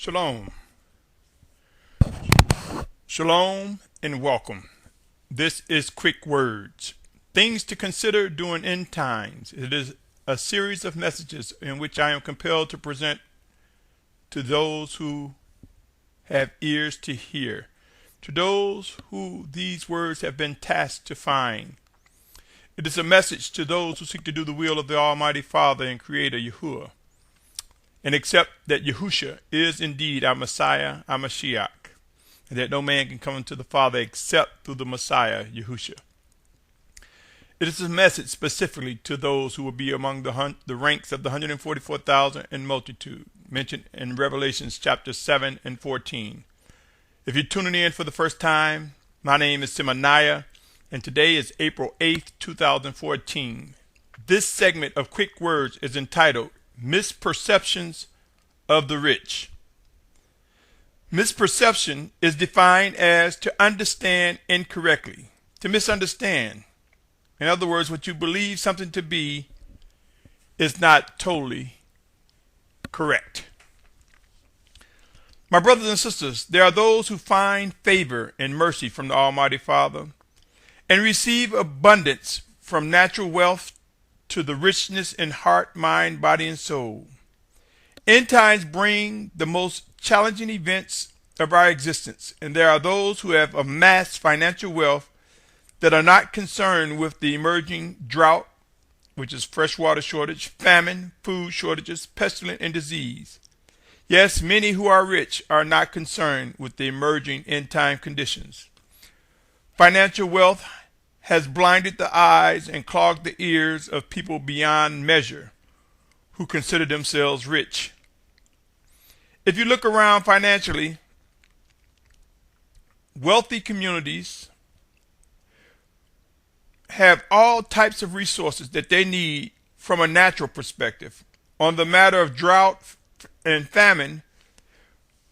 Shalom. Shalom and welcome. This is Quick Words. Things to consider during end times. It is a series of messages in which I am compelled to present to those who have ears to hear, to those who these words have been tasked to find. It is a message to those who seek to do the will of the Almighty Father and Creator Yahuah, and accept that Yahusha is indeed our Messiah, our Mashiach, and that no man can come unto the Father except through the Messiah, Yahusha. It is a message specifically to those who will be among the ranks of the 144,000 in multitude, mentioned in Revelations chapter 7 and 14. If you're tuning in for the first time, my name is Symmanayah, and today is April 8th, 2014. This segment of Quick Words is entitled Misperceptions of the Rich. Misperception is defined as to understand incorrectly, to misunderstand. In other words, what you believe something to be is not totally correct. My brothers and sisters, there are those who find favor and mercy from the Almighty Father and receive abundance from natural wealth to the richness in heart, mind, body, and soul. End times bring the most challenging events of our existence, and there are those who have amassed financial wealth that are not concerned with the emerging drought, which is freshwater shortage, famine, food shortages, pestilence, and disease. Yes, many who are rich are not concerned with the emerging end-time conditions. Financial wealth has blinded the eyes and clogged the ears of people beyond measure who consider themselves rich. If you look around financially, wealthy communities have all types of resources that they need from a natural perspective. On the matter of drought and famine,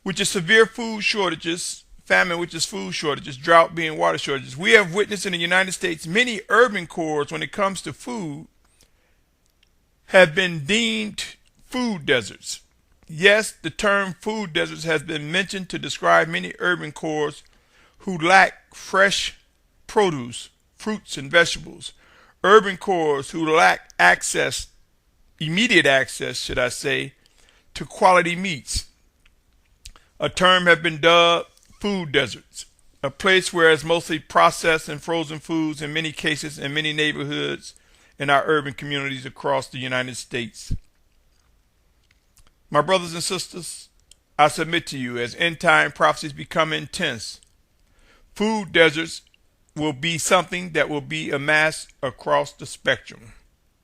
which is severe food shortages, famine, which is food shortages, drought being water shortages. We have witnessed in the United States many urban cores, when it comes to food, have been deemed food deserts. Yes, the term food deserts has been mentioned to describe many urban cores who lack fresh produce, fruits and vegetables. Urban cores who lack access, immediate access, should I say, to quality meats. A term has been dubbed food deserts, a place where it's mostly processed and frozen foods in many cases in many neighborhoods in our urban communities across the United States. My brothers and sisters, I submit to you, as end-time prophecies become intense, food deserts will be something that will be amassed across the spectrum,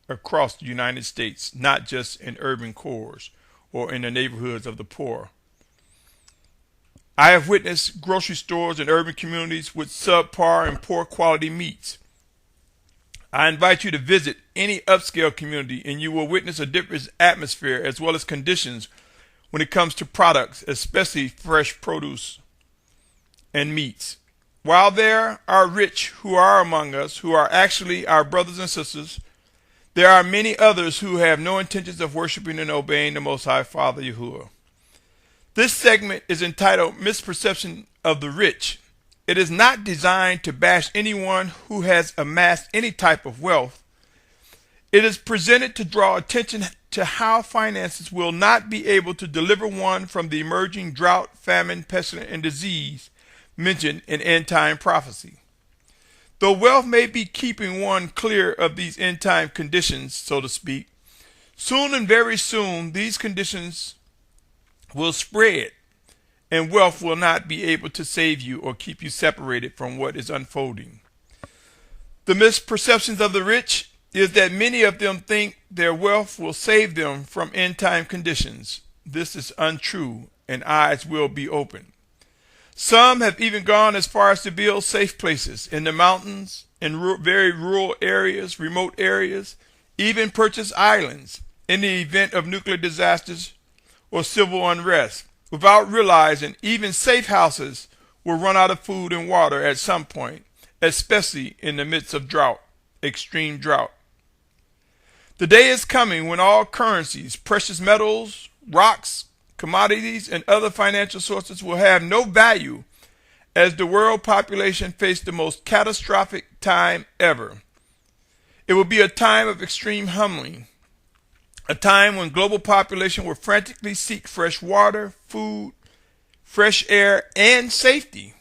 across the United States, not just in urban cores or in the neighborhoods of the poor. I have witnessed grocery stores in urban communities with subpar and poor quality meats. I invite you to visit any upscale community and you will witness a different atmosphere as well as conditions when it comes to products, especially fresh produce and meats. While there are rich who are among us, who are actually our brothers and sisters, there are many others who have no intentions of worshiping and obeying the Most High Father Yahuah. This segment is entitled Misperception of the Rich. It is not designed to bash anyone who has amassed any type of wealth. It is presented to draw attention to how finances will not be able to deliver one from the emerging drought, famine, pestilence, and disease mentioned in end-time prophecy. Though wealth may be keeping one clear of these end-time conditions, so to speak, soon and very soon these conditions will spread, and wealth will not be able to save you or keep you separated from what is unfolding. The misperceptions of the rich is that many of them think their wealth will save them from end-time conditions. This is untrue, and eyes will be opened. Some have even gone as far as to build safe places in the mountains, in very rural areas, remote areas, even purchase islands in the event of nuclear disasters or civil unrest, without realizing even safe houses will run out of food and water at some point, especially in the midst of drought, extreme drought. The day is coming when all currencies, precious metals, rocks, commodities, and other financial sources will have no value as the world population faces the most catastrophic time ever. It will be a time of extreme humbling, a time when global population will frantically seek fresh water, food, fresh air, and safety.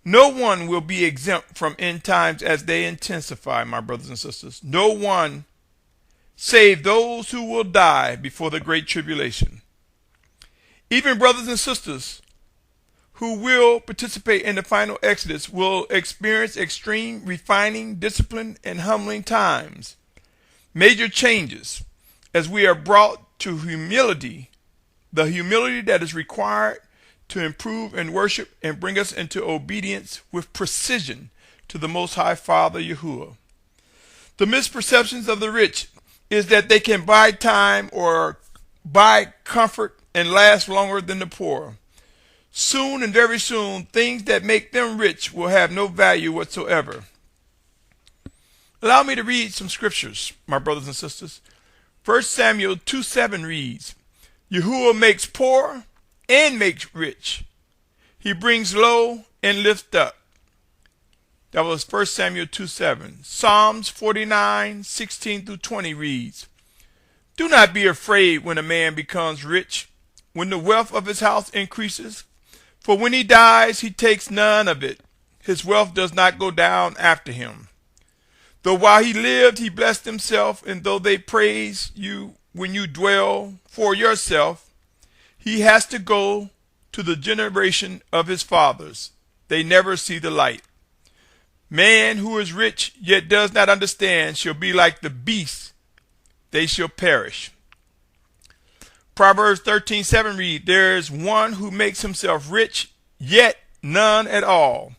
No one will be exempt from end times as they intensify, my brothers and sisters. No one save those who will die before the Great Tribulation. Even brothers and sisters who will participate in the final Exodus will experience extreme refining, discipline, and humbling times. Major changes as we are brought to humility, the humility that is required to improve in worship and bring us into obedience with precision to the Most High Father Yahuah. The misperceptions of the rich is that they can buy time or buy comfort and last longer than the poor. Soon and very soon, things that make them rich will have no value whatsoever. Allow me to read some scriptures, my brothers and sisters. 1 Samuel 2:7 reads, Yahuah makes poor and makes rich. He brings low and lifts up. That was 1 Samuel 2:7. Psalms 49:16 through 20 reads, Do not be afraid when a man becomes rich, when the wealth of his house increases. For when he dies, he takes none of it. His wealth does not go down after him. Though while he lived, he blessed himself, and though they praise you when you dwell for yourself, he has to go to the generation of his fathers. They never see the light. Man who is rich yet does not understand shall be like the beasts. They shall perish. Proverbs 13:7 reads, There is one who makes himself rich, yet none at all,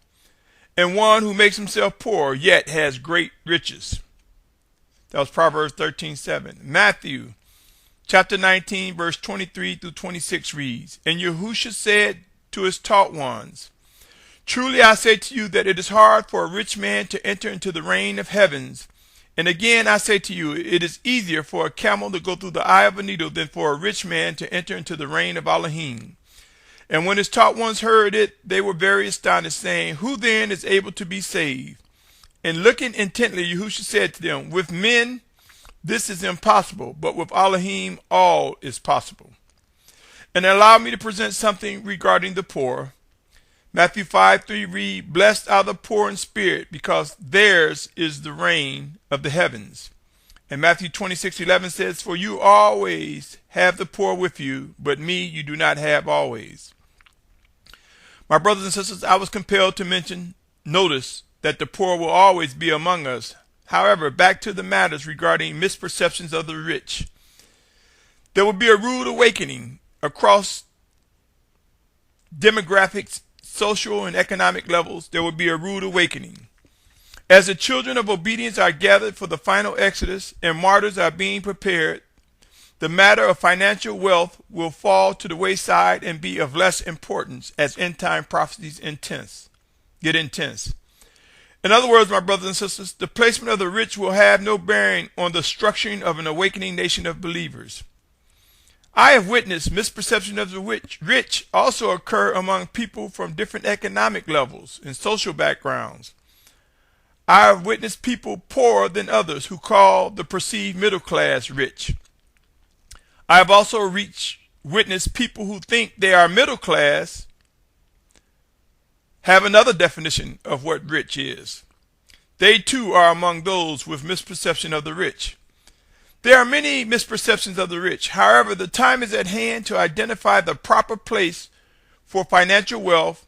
and one who makes himself poor, yet has great riches. That was Proverbs 13:7. Matthew chapter 19, verse 23 through 26 reads, And Yahusha said to his taught ones, Truly I say to you that it is hard for a rich man to enter into the reign of heavens. And again I say to you, it is easier for a camel to go through the eye of a needle than for a rich man to enter into the reign of Elohim. And when his taught ones heard it, they were very astonished, saying, Who then is able to be saved? And looking intently, Yahusha said to them, With men this is impossible, but with Elohim all is possible. And allow me to present something regarding the poor. Matthew 5:3 read, Blessed are the poor in spirit, because theirs is the reign of the heavens. And Matthew 26:11 says, For you always have the poor with you, but me you do not have always. My brothers and sisters, I was compelled to notice that the poor will always be among us. However, back to the matters regarding misperceptions of the rich. There will be a rude awakening across demographics, social and economic levels. There will be a rude awakening. As the children of obedience are gathered for the final exodus and martyrs are being prepared, the matter of financial wealth will fall to the wayside and be of less importance as end time prophecies get intense. In other words, my brothers and sisters, the placement of the rich will have no bearing on the structuring of an awakening nation of believers. I have witnessed misperception of the rich also occur among people from different economic levels and social backgrounds. I have witnessed people poorer than others who call the perceived middle class rich. I have also witnessed people who think they are middle class have another definition of what rich is. They too are among those with misperception of the rich. There are many misperceptions of the rich. However, the time is at hand to identify the proper place for financial wealth,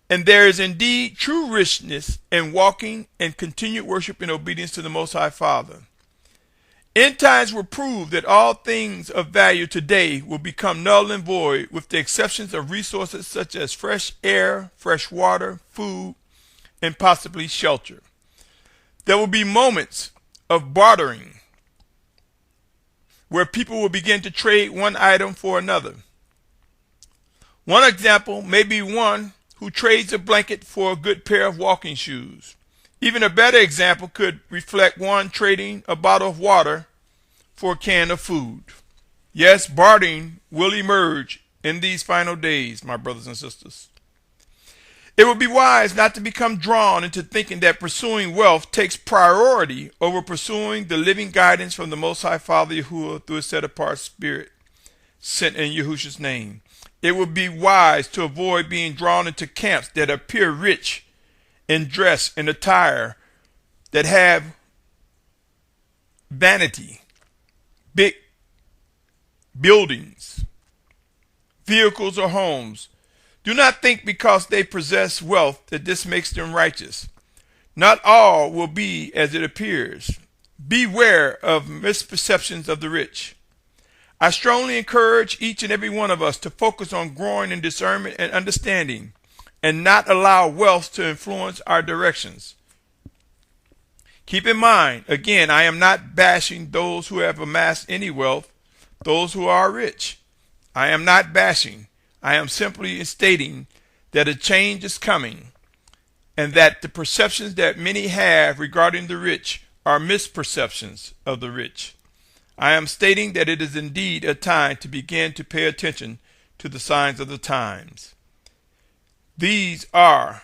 and there is indeed true richness in walking and continued worship in obedience to the Most High Father. End times will prove that all things of value today will become null and void, with the exceptions of resources such as fresh air, fresh water, food, and possibly shelter. There will be moments of bartering where people will begin to trade one item for another. One example may be one who trades a blanket for a good pair of walking shoes. Even a better example could reflect one trading a bottle of water for a can of food. Yes, bartering will emerge in these final days, my brothers and sisters. It would be wise not to become drawn into thinking that pursuing wealth takes priority over pursuing the living guidance from the Most High Father Yahuah through His set-apart Spirit sent in Yahusha's name. It would be wise to avoid being drawn into camps that appear rich in dress and attire, that have vanity, big buildings, vehicles, or homes. Do not think because they possess wealth that this makes them righteous. Not all will be as it appears. Beware of misperceptions of the rich. I strongly encourage each and every one of us to focus on growing in discernment and understanding, and not allow wealth to influence our directions. Keep in mind, again, I am not bashing those who have amassed any wealth, those who are rich. I am not bashing. I am simply stating that a change is coming, and that the perceptions that many have regarding the rich are misperceptions of the rich. I am stating that it is indeed a time to begin to pay attention to the signs of the times. These are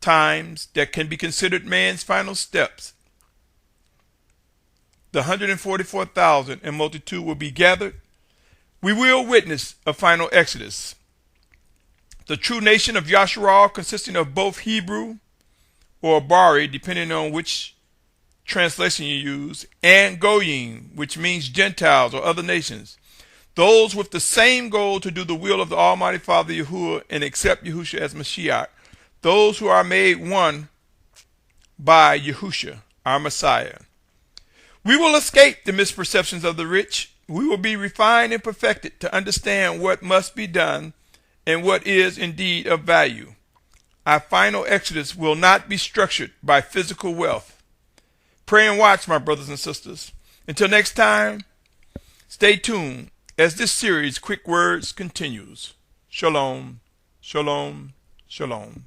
times that can be considered man's final steps. The 144,000 and multitude will be gathered. We will witness a final exodus. The true nation of Yahuah, consisting of both Hebrew or Bari, depending on which translation you use, and Goyim, which means Gentiles or other nations. Those with the same goal to do the will of the Almighty Father Yahuah and accept Yahusha as Mashiach. Those who are made one by Yahusha, our Messiah. We will escape the misperceptions of the rich. We will be refined and perfected to understand what must be done and what is indeed of value. Our final exodus will not be structured by physical wealth. Pray and watch, my brothers and sisters. Until next time, stay tuned as this series, Quick Words, continues. Shalom, shalom, shalom.